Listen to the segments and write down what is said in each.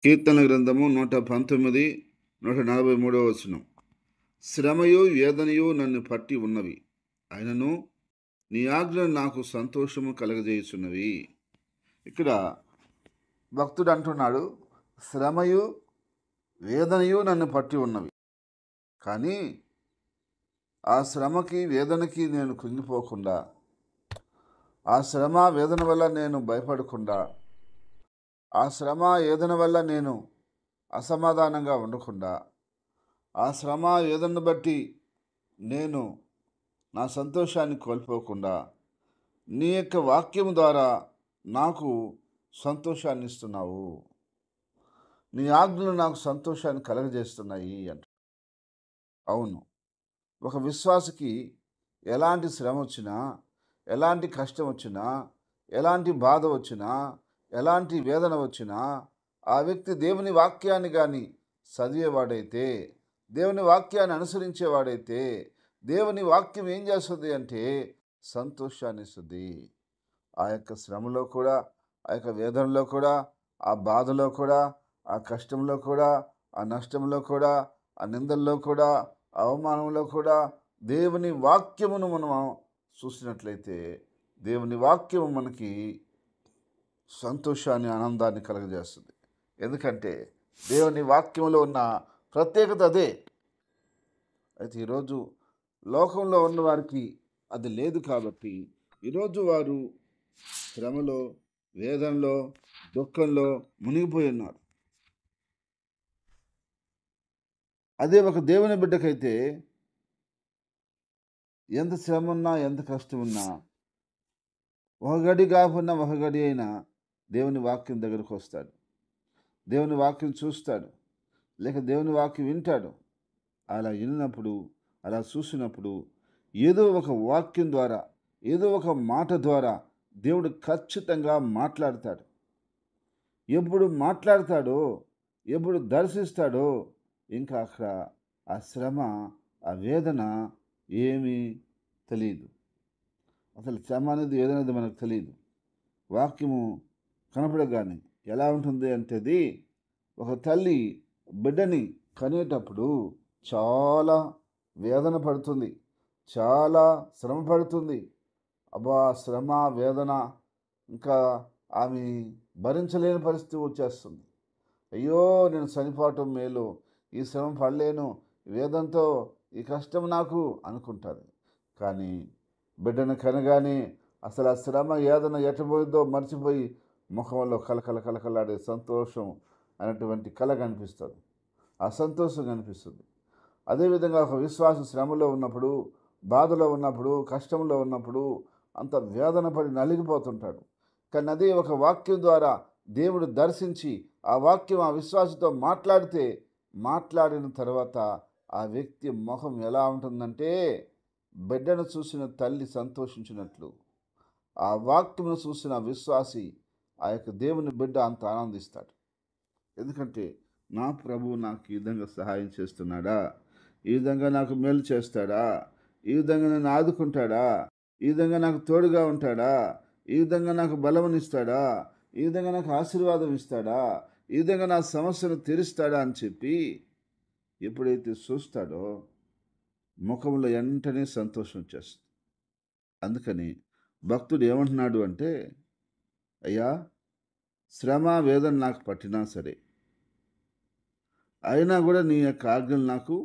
కీర్తన గ్రంథము 119 143 వచనం. శ్రమయు వేదనయు నన్ను పట్టి ఉన్నవి, అయినను నీ ఆజ్ఞలు నాకు సంతోషము కలగజేయుచున్నవి. ఇక్కడ భక్తుడు అంటున్నాడు, శ్రమయు వేదనయు నన్ను పట్టి ఉన్నవి, కానీ ఆ శ్రమకి వేదనకి నేను కృంగిపోకుండా, ఆ శ్రమ వేదన వల్ల నేను భయపడకుండా, ఆ శ్రమ వేదన వల్ల నేను అసమాధానంగా ఉండకుండా, ఆ శ్రమ వేదనను బట్టి నేను నా సంతోషాన్ని కోల్పోకుండా, నీ యొక్క వాక్యం ద్వారా నాకు సంతోషాన్ని ఇస్తున్నావు, నీ ఆజ్ఞలు నాకు సంతోషాన్ని కలగజేస్తున్నాయి అంట. అవును, ఒక విశ్వాసికి ఎలాంటి శ్రమ వచ్చినా, ఎలాంటి కష్టం వచ్చినా, ఎలాంటి బాధ వచ్చినా, ఎలాంటి వేదన వచ్చినా, ఆ వ్యక్తి దేవుని వాక్యాన్ని కానీ చదివేవాడైతే, దేవుని వాక్యాన్ని అనుసరించేవాడైతే, దేవుని వాక్యం ఏం చేస్తుంది అంటే సంతోషాన్ని ఇస్తుంది. ఆ యొక్క శ్రమలో కూడా, ఆ యొక్క వేదనలో కూడా, ఆ బాధలో కూడా, ఆ కష్టంలో కూడా, ఆ నష్టంలో కూడా, ఆ నిందల్లో కూడా, ఆ అవమానంలో కూడా దేవుని వాక్యమును మనం చూసినట్లయితే, దేవుని వాక్యము మనకి సంతోషాన్ని, ఆనందాన్ని కలగజేస్తుంది. ఎందుకంటే దేవుని వాక్యంలో ఉన్న ప్రత్యేకత అదే. అయితే ఈరోజు లోకంలో ఉన్న వారికి అది లేదు కాబట్టి, ఈరోజు వారు శ్రమలో, వేదనలో, దుఃఖంలో మునిగిపోయి ఉన్నారు. అదే ఒక దేవుని బిడ్డకైతే ఎంత శ్రమ ఉన్నా, ఎంత కష్టం ఉన్నా, ఒక గడి కాకుండా ఒక గడి అయినా దేవుని వాక్యం దగ్గరకు వస్తాడు, దేవుని వాక్యం చూస్తాడు, లేక దేవుని వాక్యం వింటాడు. అలా విన్నప్పుడు, అలా చూసినప్పుడు ఏదో ఒక వాక్యం ద్వారా, ఏదో ఒక మాట ద్వారా దేవుడు ఖచ్చితంగా మాట్లాడతాడు. ఎప్పుడు మాట్లాడతాడో, ఎప్పుడు దర్శిస్తాడో, ఇంకా అక్కడ ఆ శ్రమ, ఆ వేదన ఏమీ తెలియదు. అసలు శ్రమ అనేది, వేదన అనేది మనకు తెలియదు. వాక్యము కనపడగానే ఎలా ఉంటుంది అంటేది, ఒక తల్లి బిడ్డని కనేటప్పుడు చాలా వేదన పడుతుంది, చాలా శ్రమ పడుతుంది. అబ్బా, శ్రమ వేదన ఇంకా ఆమె భరించలేని పరిస్థితి వచ్చేస్తుంది. అయ్యో, నేను చనిపోవటం మేలు, ఈ శ్రమ పడలేను, వేదంతో ఈ కష్టం నాకు అనుకుంటారు. కానీ బిడ్డను కనగానే అసలు ఆ శ్రమ వేదన ఎట్టబోయిందో మర్చిపోయి ముఖంలో కలకల కలకలాడే సంతోషం అనేటువంటి కళ కనిపిస్తుంది, ఆ సంతోషం కనిపిస్తుంది. అదేవిధంగా ఒక విశ్వాస శ్రమలో ఉన్నప్పుడు, బాధలో ఉన్నప్పుడు, కష్టంలో ఉన్నప్పుడు అంత వేదన పడి నలిగిపోతుంటాడు. కానీ అదే ఒక వాక్యం ద్వారా దేవుడు దర్శించి, ఆ వాక్యం ఆ విశ్వాసతో మాట్లాడిన తర్వాత ఆ వ్యక్తి ముఖం ఎలా ఉంటుందంటే, బిడ్డను చూసిన తల్లి సంతోషించినట్లు, ఆ వాక్యమును చూసిన విశ్వాసి, ఆ యొక్క దేవుని బిడ్డ అంత ఆనందిస్తాడు. ఎందుకంటే నా ప్రభువు నాకు ఈ విధంగా సహాయం చేస్తున్నాడా, ఈ విధంగా నాకు మేలు చేస్తాడా, ఈ విధంగా నన్ను ఆదుకుంటాడా, ఈ విధంగా నాకు తోడుగా ఉంటాడా, ఈ విధంగా నాకు బలమునిస్తాడా, ఈ విధంగా నాకు ఆశీర్వాదం ఇస్తాడా, ఈ విధంగా నా సమస్యను తీరుస్తాడా అని చెప్పి ఎప్పుడైతే చూస్తాడో ముఖంలో వెంటనే సంతోషం వచ్చేస్తుంది. అందుకని భక్తుడు ఏమంటున్నాడు అంటే, అయ్యా, శ్రమ వేదన నాకు పట్టినా సరే, అయినా కూడా నీ యొక్క ఆజ్ఞలు నాకు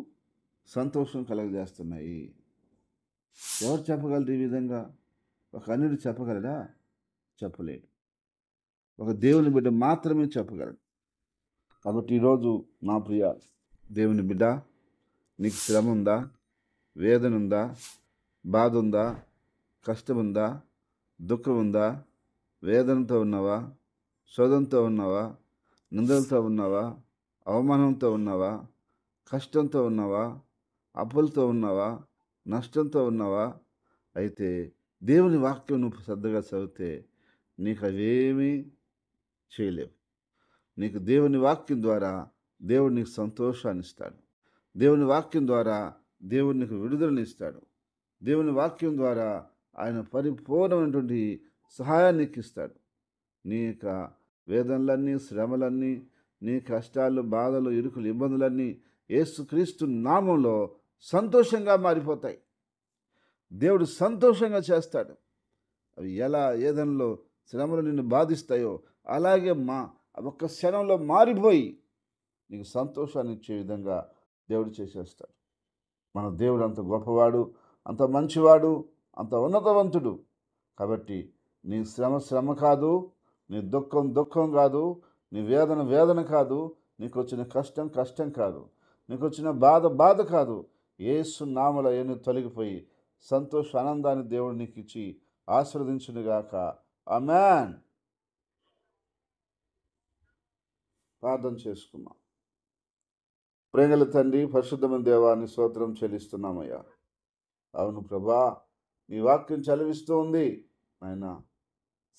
సంతోషం కలగజేస్తున్నాయి. ఎవరు చెప్పగలరు ఈ విధంగా? ఒక అన్యుడు చెప్పగలడా? చెప్పలేడు. ఒక దేవుని బిడ్డ మాత్రమే చెప్పగలడు. కాబట్టి ఈరోజు నా ప్రియ దేవుని బిడ్డ, నీకు శ్రమ ఉందా, వేదన ఉందా, బాధ ఉందా, కష్టం ఉందా, దుఃఖం ఉందా, వేదనతో ఉన్నావా, శోధంతో ఉన్నావా, నిందలతో ఉన్నావా, అవమానంతో ఉన్నావా, కష్టంతో ఉన్నావా, అప్పులతో ఉన్నావా, నష్టంతో ఉన్నావా? అయితే దేవుని వాక్యం నువ్వు శ్రద్ధగా చదివితే నీకు అవేమీ చేయలేవు. నీకు దేవుని వాక్యం ద్వారా దేవుడు నీకు సంతోషాన్ని ఇస్తాడు. దేవుని వాక్యం ద్వారా దేవుడు నీకు విడుదలని ఇస్తాడు. దేవుని వాక్యం ద్వారా ఆయన పరిపూర్ణమైనటువంటి సహాయాన్ని నీకు ఇస్తాడు. నీ యొక్క వేదనలన్నీ, శ్రమలన్నీ, నీ కష్టాలు, బాధలు, ఇరుకులు, ఇబ్బందులన్నీ యేసుక్రీస్తు నామంలో సంతోషంగా మారిపోతాయి. దేవుడు సంతోషంగా చేస్తాడు. అవి ఎలా ఏదనలో శ్రమలు నిన్ను బాధిస్తాయో అలాగే ఒక్క క్షణంలో మారిపోయి నీకు సంతోషాన్ని ఇచ్చే విధంగా దేవుడు చేసేస్తాడు. మన దేవుడు అంత గొప్పవాడు, అంత మంచివాడు, అంత ఉన్నతవంతుడు. కాబట్టి నీ శ్రమ శ్రమ కాదు, నీ దుఃఖం దుఃఖం కాదు, నీ వేదన వేదన కాదు, నీకు వచ్చిన కష్టం కష్టం కాదు, నీకు వచ్చిన బాధ బాధ కాదు. యేసు నామములో అవన్నీ తొలగిపోయి సంతోష ఆనందాన్ని దేవుడు నీకు ఇచ్చి ఆశీర్వదించునుగాక. ఆమేన్. ప్రార్థన చేసుకున్నాం. ప్రేమల తండ్రి, పరిశుద్ధమైన దేవాన్ని స్తోత్రం చెల్లిస్తున్నామయ్యా. అవును ప్రభా, నీ వాక్యం చదివిస్తూ ఉంది ఆయన.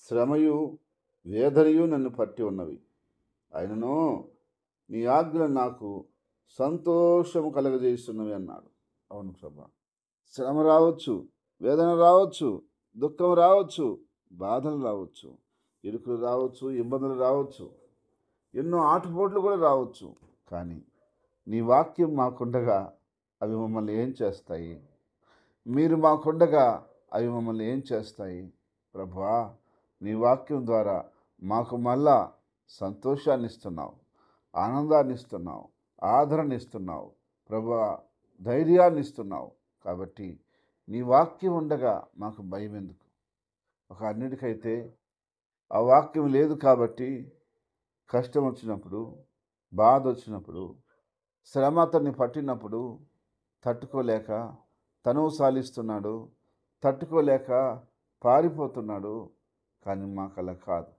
శ్రమయు వేదనయు నన్ను పట్టి ఉన్నవి, ఆయనను నీ ఆజ్ఞలు నాకు సంతోషము కలగజేస్తున్నవి అన్నాడు. అవును ప్రభా, శ్రమ రావచ్చు, వేదన రావచ్చు, దుఃఖం రావచ్చు, బాధలు రావచ్చు, ఇరుకులు రావచ్చు, ఇబ్బందులు రావచ్చు, ఎన్నో ఆటుపోట్లు కూడా రావచ్చు. కానీ నీ వాక్యం మాకుండగా అవి మమ్మల్ని ఏం చేస్తాయి? మీరు మాకుండగా అవి మమ్మల్ని ఏం చేస్తాయి? ప్రభువా, నీ వాక్యం ద్వారా మాకు మళ్ళా సంతోషాన్ని ఇస్తున్నావు, ఆనందాన్ని ఇస్తున్నావు, ఆదరణ ఇస్తున్నావు ప్రభువా, ధైర్యాన్ని ఇస్తున్నావు. కాబట్టి నీ వాక్యం ఉండగా మాకు భయం ఎందుకు? ఒక అన్నిటికైతే ఆ వాక్యం లేదు కాబట్టి కష్టం వచ్చినప్పుడు, బాధ వచ్చినప్పుడు, శ్రమ అతన్ని పట్టినప్పుడు తట్టుకోలేక తనువు సాలిస్తున్నాడు, తట్టుకోలేక పారిపోతున్నాడు. కానీ మాకు అలా కాదు.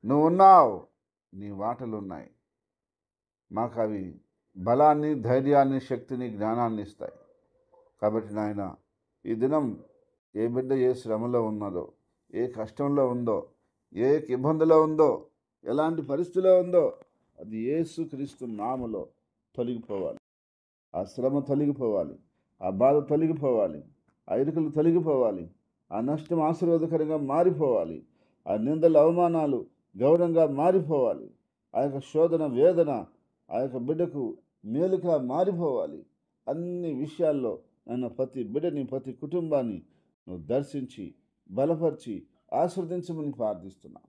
నువ్వు ఉన్నావు, నీ మాటలు ఉన్నాయి. మాకు అవి బలాన్ని, ధైర్యాన్ని, శక్తిని, జ్ఞానాన్ని ఇస్తాయి. కాబట్టి నాయన, ఈ దినం ఏ బిడ్డ ఏ శ్రమలో ఉన్నదో, ఏ కష్టంలో ఉందో, ఏ ఇబ్బందిలో ఉందో, ఎలాంటి పరిస్థితిలో ఉందో, అది యేసుక్రీస్తు నామములో తొలగిపోవాలి. ఆ శ్రమ తొలగిపోవాలి, ఆ బాధ తొలగిపోవాలి, ఆ ఇరుకులు తొలగిపోవాలి, ఆ నష్టం ఆశీర్వాదకరంగా మారిపోవాలి, ఆ నిందలు అవమానాలు గౌరవంగా మారిపోవాలి, ఆ యొక్క శోధన వేదన ఆ యొక్క బిడ్డకు మేలుగా మారిపోవాలి. అన్ని విషయాల్లో నన్ను ప్రతి బిడ్డని, ప్రతి కుటుంబాన్ని నువ్వు దర్శించి బలపరిచి ఆశీర్వదించమని ప్రార్థిస్తున్నా.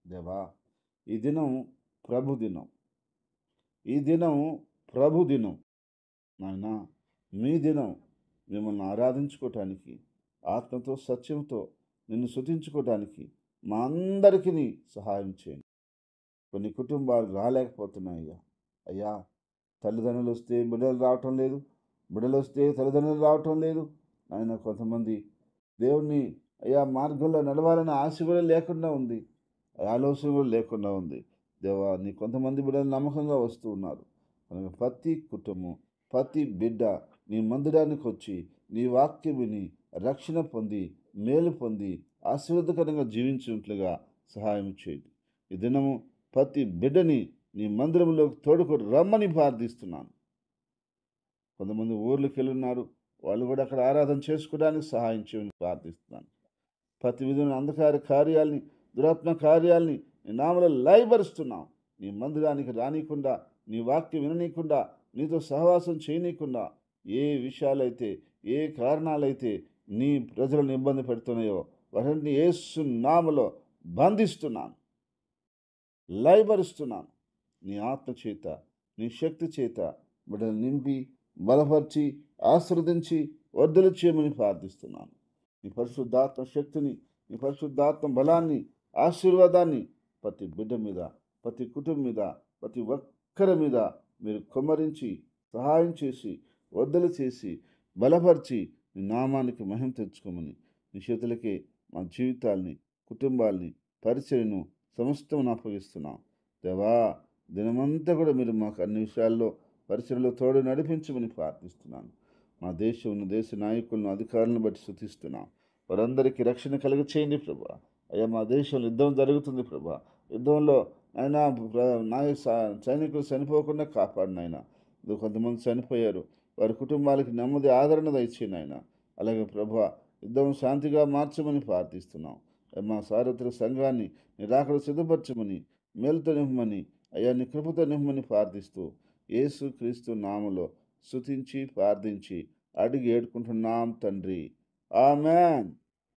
దేవా, ఈ దినం ప్రభు దినం, ఈ దినం ప్రభు దినం నాయన, మీ దినం మిమ్మల్ని ఆరాధించుకోవటానికి, ఆత్మతో సత్యంతో నిన్ను స్తుతించుకోవటానికి మా అందరికీ సహాయం చేయండి. కొన్ని కుటుంబాలు రాలేకపోతున్నాయ్యా. అయ్యా, తల్లిదండ్రులు వస్తే బిడ్డలు రావటం లేదు, బిడ్డలు వస్తే తల్లిదండ్రులు రావటం లేదు. ఆయన కొంతమంది దేవుణ్ణి అయ్యా మార్గంలో నడవాలని ఆశ కూడా లేకుండా ఉంది, ఆలోచన కూడా లేకుండా ఉంది. దేవా, నీ కొంతమంది బిడ్డలు నమ్మకంగా వస్తూ ఉన్నారు. కనుక ప్రతి కుటుంబం, ప్రతి బిడ్డ నీ మందిరానికి వచ్చి నీ వాక్యం విని రక్షణ పొంది మేలు పొంది ఆశీర్వాదకరంగా జీవించినట్లుగా సహాయం చేయండి. ఈ దినము ప్రతి బిడ్డని నీ మందిరంలోకి తోడుకు రమ్మని ప్రార్థిస్తున్నాను. కొంతమంది ఊర్లకు వెళ్ళున్నారు, వాళ్ళు కూడా అక్కడ ఆరాధన చేసుకోవడానికి సహాయం చేయమని ప్రార్థిస్తున్నాను. ప్రతి విధమైన అంధకార కార్యాలని, దురాత్మ కార్యాలని నీ నామములో లయపరుస్తున్నాం. నీ మందిరానికి రానికుండా, నీ వాక్యం విననీయకుండా, నీతో సహవాసం చేయనీయకుండా ఏ విషయాలైతే, ఏ కారణాలైతే నీ ప్రజలను ఇబ్బంది పెడుతున్నాయో వాటిని యేసు నామములో బంధిస్తున్నాను, లయపరుస్తున్నాను. నీ ఆత్మ చేత, నీ శక్తి చేత బిడ్డలు నింపి బలపరిచి ఆశీర్వదించి వర్ధలు చేయమని ప్రార్థిస్తున్నాను. నీ పరిశుద్ధాత్మ శక్తిని, నీ పరిశుద్ధాత్మ బలాన్ని, ఆశీర్వాదాన్ని ప్రతి బిడ్డ మీద, ప్రతి కుటుంబం మీద, ప్రతి ఒక్కరి మీద మీరు కుమ్మరించి సహాయం చేసి వర్ధలు చేసి బలపరిచి నీ నామానికి మహిమ తెచ్చుకోమని నీ చేతులకే మా జీవితాల్ని, కుటుంబాల్ని, పరిచయను సమస్తమును అప్పగిస్తున్నాం. దేవా, దినమంతా కూడా మీరు మాకు అన్ని విషయాల్లో పరిచయలో తోడు నడిపించమని ప్రార్థిస్తున్నాను. మా దేశం, దేశ నాయకులను, అధికారులను బట్టి స్తుతిస్తున్నాం. వారందరికీ రక్షణ కలుగ చేయండి ప్రభా. అయ్యా, మా దేశంలో యుద్ధం జరుగుతుంది ప్రభా. యుద్ధంలో ఆయన సైనికులు చనిపోకుండా కాపాడిన ఆయన. కొంతమంది చనిపోయారు, వారి కుటుంబాలకి నెమ్మది ఆదరణ దయచేయండి ఆయన. అలాగే ప్రభా, యుద్ధం శాంతిగా మార్చమని ప్రార్థిస్తున్నాం. మా సార్వత్రిక సంఘాన్ని నీ రాకడ సిద్ధపరచమని, మేలుతో నింపమని, అయ్యా నీ కృపతో నిమ్మని ప్రార్థిస్తూ యేసు క్రీస్తు నామములో స్తుతించి ప్రార్థించి అడిగి ఏడుకుంటున్నాం తండ్రి. ఆమెన్.